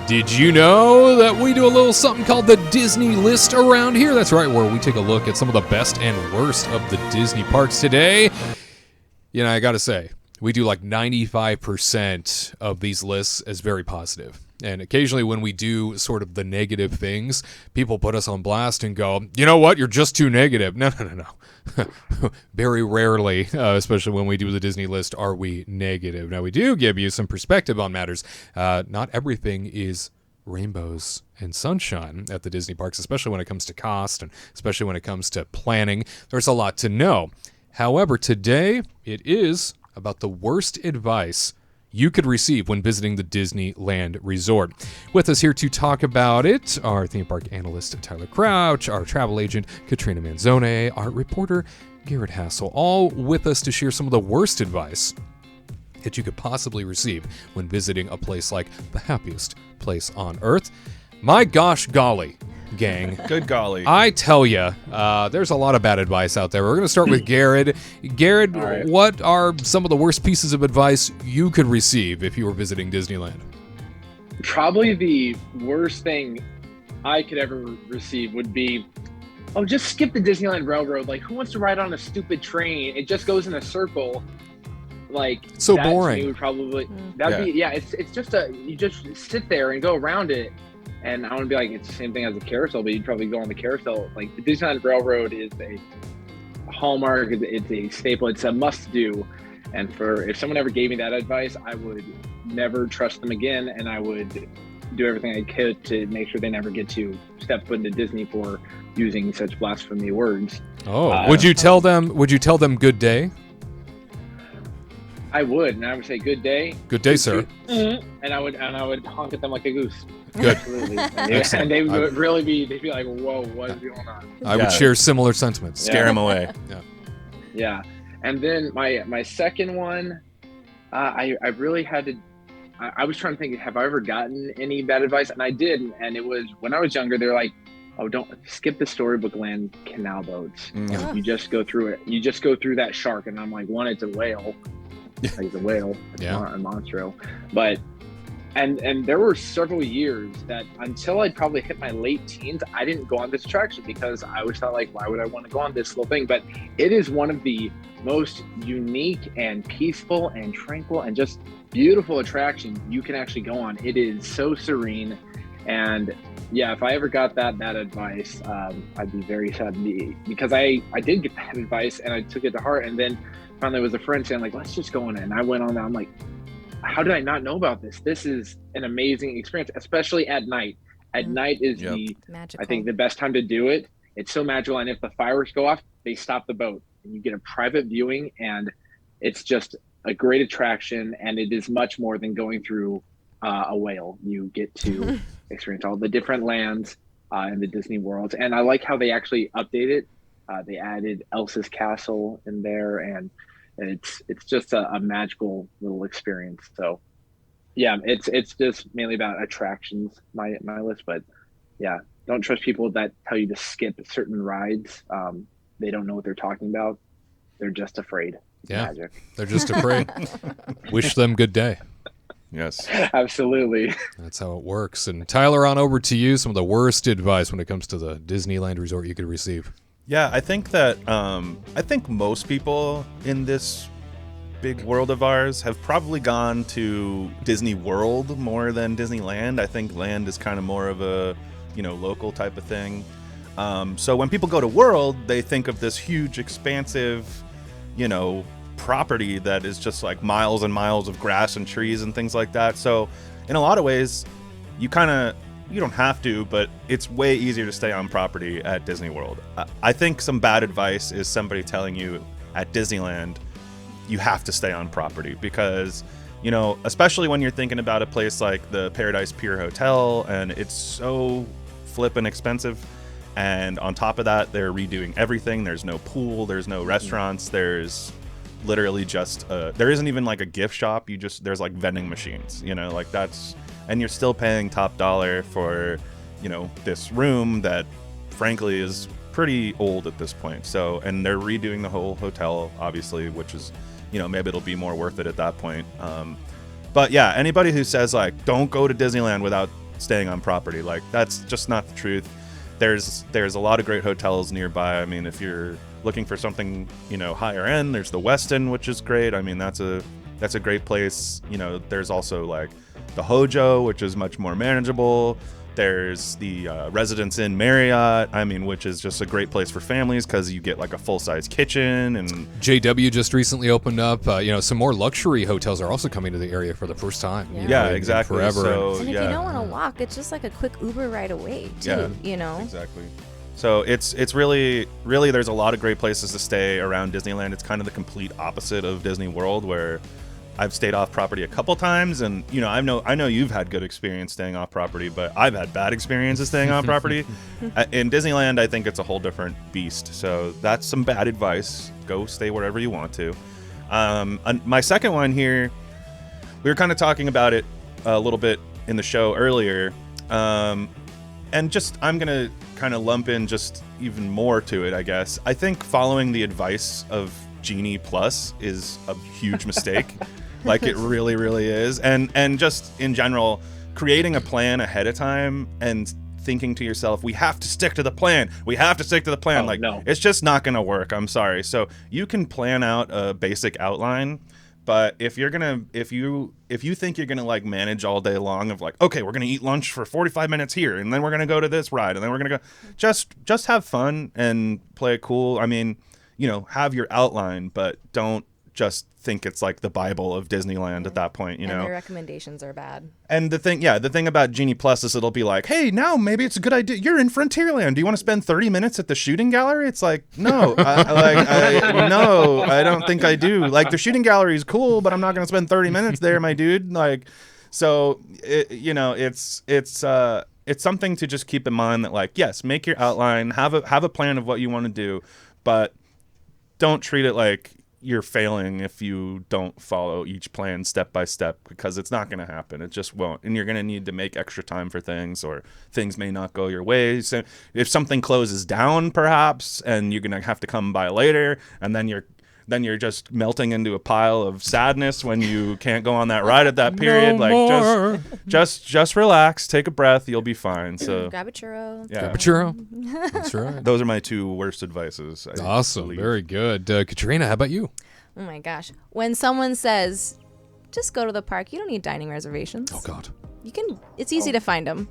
Did you know that we do a little something called the Disney List around here? That's right, where we take a look at some of the best and worst of the Disney parks today. You know, I gotta say, we do like 95% of these lists as very positive. And occasionally when we do sort of the negative things, people put us on blast and go, you know what, you're just too negative. No. Very rarely, especially when we do the Disney list, are we negative. Now, we do give you some perspective on matters. Not everything is rainbows and sunshine at the Disney parks, especially when it comes to cost and especially when it comes to planning. There's a lot to know. However, today it is about the worst advice you could receive when visiting the Disneyland Resort. With us here to talk about it, our theme park analyst, Tyler Crouch, our travel agent, Katrina Manzone, our reporter, Garrett Hassel, all with us to share some of the worst advice that you could possibly receive when visiting a place like the happiest place on earth. My gosh golly, gang. Good golly. I tell you, there's a lot of bad advice out there. We're going to start with Garrett. Garrett, right. What are some of the worst pieces of advice you could receive if you were visiting Disneyland? Probably the worst thing I could ever receive would be, oh, just skip the Disneyland Railroad. Like, who wants to ride on a stupid train? It just goes in a circle. Like, so boring. Would probably, that'd be, it's just you just sit there and go around it. And I want to be like, it's the same thing as a carousel, but you'd probably go on the carousel. Like, the Disneyland Railroad is a hallmark. It's a staple. It's a must-do. And if someone ever gave me that advice, I would never trust them again, and I would do everything I could to make sure they never get to step foot into Disney for using such blasphemy words. Oh, would you tell them good day? I would, and I would say, "Good day." Good day, sir. And I would honk at them like a goose. Good. Absolutely. And they would they'd be like, "Whoa, what is going on?" I would share similar sentiments. Scare them away. Yeah. And then my second one, I really had to. I was trying to think, have I ever gotten any bad advice? And I did, and it was when I was younger. They're like, "Oh, don't skip the Storybook Land canal boats. You just go through it. You just go through that shark." And I'm like, one, it's a whale. Like, it's a whale. It's not a monstro. But and there were several years that until I'd probably hit my late teens, I didn't go on this attraction because I always thought, like, why would I want to go on this little thing? But it is one of the most unique and peaceful and tranquil and just beautiful attractions you can actually go on. It is so serene. And yeah, if I ever got that advice, I'd be very sad because I did get that advice and I took it to heart. And then finally, was a friend saying, like, let's just go on it. And I went on that. I'm like, how did I not know about this? This is an amazing experience, especially at night. At night is I think the best time to do it. It's so magical. And if the fireworks go off, they stop the boat and you get a private viewing, and it's just a great attraction. And it is much more than going through a whale. You get to experience all the different lands in the Disney worlds. And I like how they actually update it. They added Elsa's castle in there, and it's just a magical little experience. So yeah, it's just mainly about attractions, my list. But yeah, don't trust people that tell you to skip certain rides. They don't know what they're talking about. They're just afraid. It's magic. They're just afraid. Wish them good day. Yes, absolutely. That's how it works. And Tyler, on over to you. Some of the worst advice when it comes to the Disneyland Resort you could receive. Yeah, I think that I think most people in this big world of ours have probably gone to Disney World more than Disneyland. I think land is kind of more of a, local type of thing. So when people go to World, they think of this huge, expansive, property that is just like miles and miles of grass and trees and things like that. So in a lot of ways, you don't have to, but it's way easier to stay on property at Disney World. I think some bad advice is somebody telling you at Disneyland, you have to stay on property because, especially when you're thinking about a place like the Paradise Pier Hotel, and it's so flippin' expensive. And on top of that, they're redoing everything. There's no pool, there's no restaurants, there's literally just, there isn't even like a gift shop. There's like vending machines, and you're still paying top dollar for, this room that frankly is pretty old at this point. So, and they're redoing the whole hotel, obviously, which is, maybe it'll be more worth it at that point. But yeah, anybody who says like, don't go to Disneyland without staying on property. Like, that's just not the truth. There's a lot of great hotels nearby. I mean, if you're looking for something, higher end, there's the Westin, which is great. I mean, that's a great place. There's also like the Hojo, which is much more manageable. There's the Residence Inn Marriott, which is just a great place for families because you get like a full-size kitchen. And JW just recently opened up. Some more luxury hotels are also coming to the area for the first time. Yeah, exactly. Forever. So, and if you don't want to walk, it's just like a quick Uber ride away, too, Exactly. So it's really, there's a lot of great places to stay around Disneyland. It's kind of the complete opposite of Disney World, where I've stayed off property a couple times, and I know you've had good experience staying off property, but I've had bad experiences staying off property. In Disneyland, I think it's a whole different beast. So that's some bad advice. Go stay wherever you want to. My second one here, we were kind of talking about it a little bit in the show earlier, and I'm gonna kind of lump in just even more to it, I guess. I think following the advice of Genie Plus is a huge mistake. Like, it really, really is. And just in general, creating a plan ahead of time and thinking to yourself, we have to stick to the plan. No. It's just not going to work. I'm sorry. So you can plan out a basic outline, but if you think you're going to like manage all day long of like, okay, we're going to eat lunch for 45 minutes here, and then we're going to go to this ride, and then we're going to go, just have fun and play it cool. Have your outline, but don't just think it's like the Bible of Disneyland at that point, And their recommendations are bad. And the thing about Genie Plus is it'll be like, hey, now maybe it's a good idea. You're in Frontierland. Do you want to spend 30 minutes at the shooting gallery? It's like, no, no, I don't think I do. Like, the shooting gallery is cool, but I'm not going to spend 30 minutes there, my dude. Like, so, it's something to just keep in mind that, like, yes, make your outline, have a plan of what you want to do, but don't treat it like you're failing if you don't follow each plan step by step, because it's not going to happen. It just won't. And you're going to need to make extra time for things, or things may not go your way. So if something closes down, perhaps, and you're going to have to come by later, and then you're just melting into a pile of sadness when you can't go on that ride at that period. Just relax, take a breath, you'll be fine. So grab a churro. Yeah. Grab a churro. That's right. Those are my two worst advices. Awesome. Very good. Katrina, how about you? Oh my gosh. When someone says, just go to the park, you don't need dining reservations. Oh God. It's easy to find them.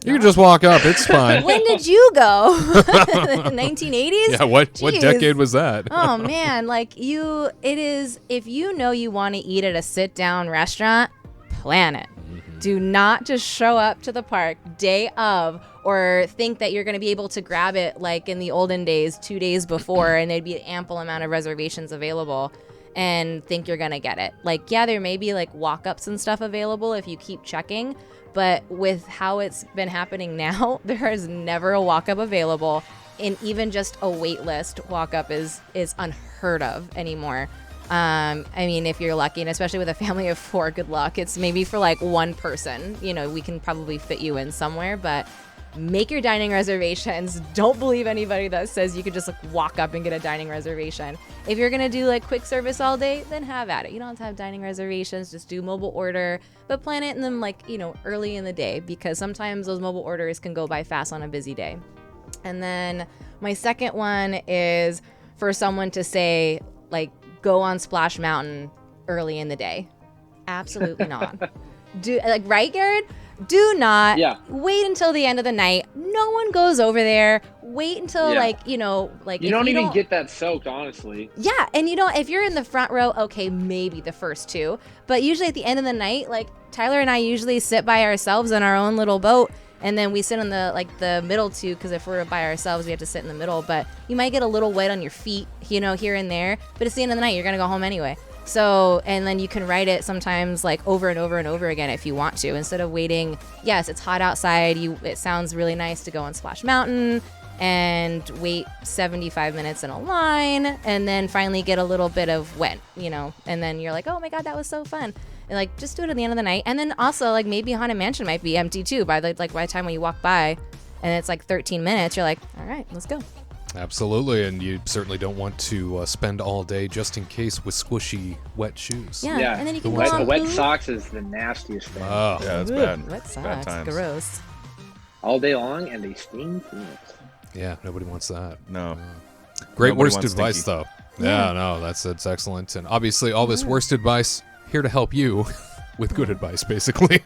You can just walk up. It's fine. When did you go? 1980s? Yeah, what decade was that? Oh man, if you know you want to eat at a sit-down restaurant, plan it. Mm-hmm. Do not just show up to the park day of, or think that you're going to be able to grab it like in the olden days 2 days before and there'd be an ample amount of reservations available and think you're going to get it. Like, yeah, there may be like walk-ups and stuff available if you keep checking, but with how it's been happening now, there is never a walk-up available, and even just a wait list walk-up is unheard of anymore. If you're lucky, and especially with a family of 4, good luck. It's maybe for like one person. We can probably fit you in somewhere, but make your dining reservations. Don't believe anybody that says you could just like walk up and get a dining reservation. If you're gonna do like quick service all day, then have at it. You don't have to have dining reservations, just do mobile order, but plan it in them early in the day, because sometimes those mobile orders can go by fast on a busy day. And then my second one is for someone to say, like, go on Splash Mountain early in the day. Absolutely not. Right, Garrett? Do not wait until the end of the night. No one goes over there. Wait until you don't even get that soaked, honestly. Yeah, and if you're in the front row, okay, maybe the first 2, but usually at the end of the night, like Tyler and I usually sit by ourselves in our own little boat, and then we sit in the middle 2, because if we're by ourselves, we have to sit in the middle. But you might get a little wet on your feet, here and there. But it's the end of the night. You're gonna go home anyway. So, and then you can ride it sometimes like over and over and over again if you want to, instead of waiting. Yes, it's hot outside. It sounds really nice to go on Splash Mountain and wait 75 minutes in a line, and then finally get a little bit of wet, and then you're like, oh my God, that was so fun. And just do it at the end of the night. And then also maybe Haunted Mansion might be empty too by the time when you walk by, and it's 13 minutes, you're like, all right, let's go. Absolutely, and you certainly don't want to spend all day just in case with squishy, wet shoes. Yeah, and then you can go wet, on the wet poop. socks is the nastiest thing. Oh, Yeah, that's Ugh, bad. Wet Bad socks, times. gross. All day long, and they sting peanuts. yeah, nobody wants that. No. Great Nobody worst wants advice, stinky. though. Yeah, no, that's excellent. And obviously, all this worst advice here to help you with good advice, basically.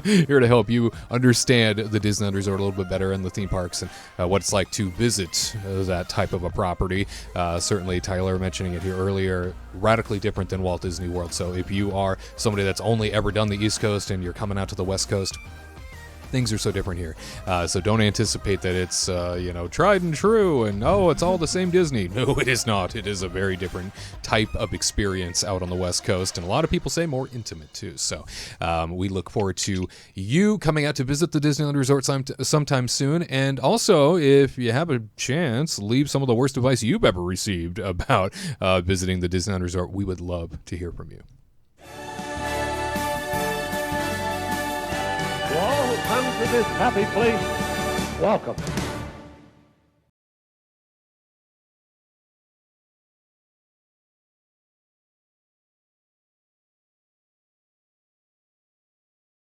Here to help you understand the Disneyland Resort a little bit better and the theme parks and what it's like to visit that type of a property. Certainly, Tyler mentioning it here earlier, radically different than Walt Disney World. So if you are somebody that's only ever done the East Coast and you're coming out to the West Coast, things are so different here. So don't anticipate that it's, tried and true and, it's all the same Disney. No, it is not. It is a very different type of experience out on the West Coast. And a lot of people say more intimate, too. So we look forward to you coming out to visit the Disneyland Resort sometime soon. And also, if you have a chance, leave some of the worst advice you've ever received about visiting the Disneyland Resort. We would love to hear from you. To all who come to this happy place, welcome.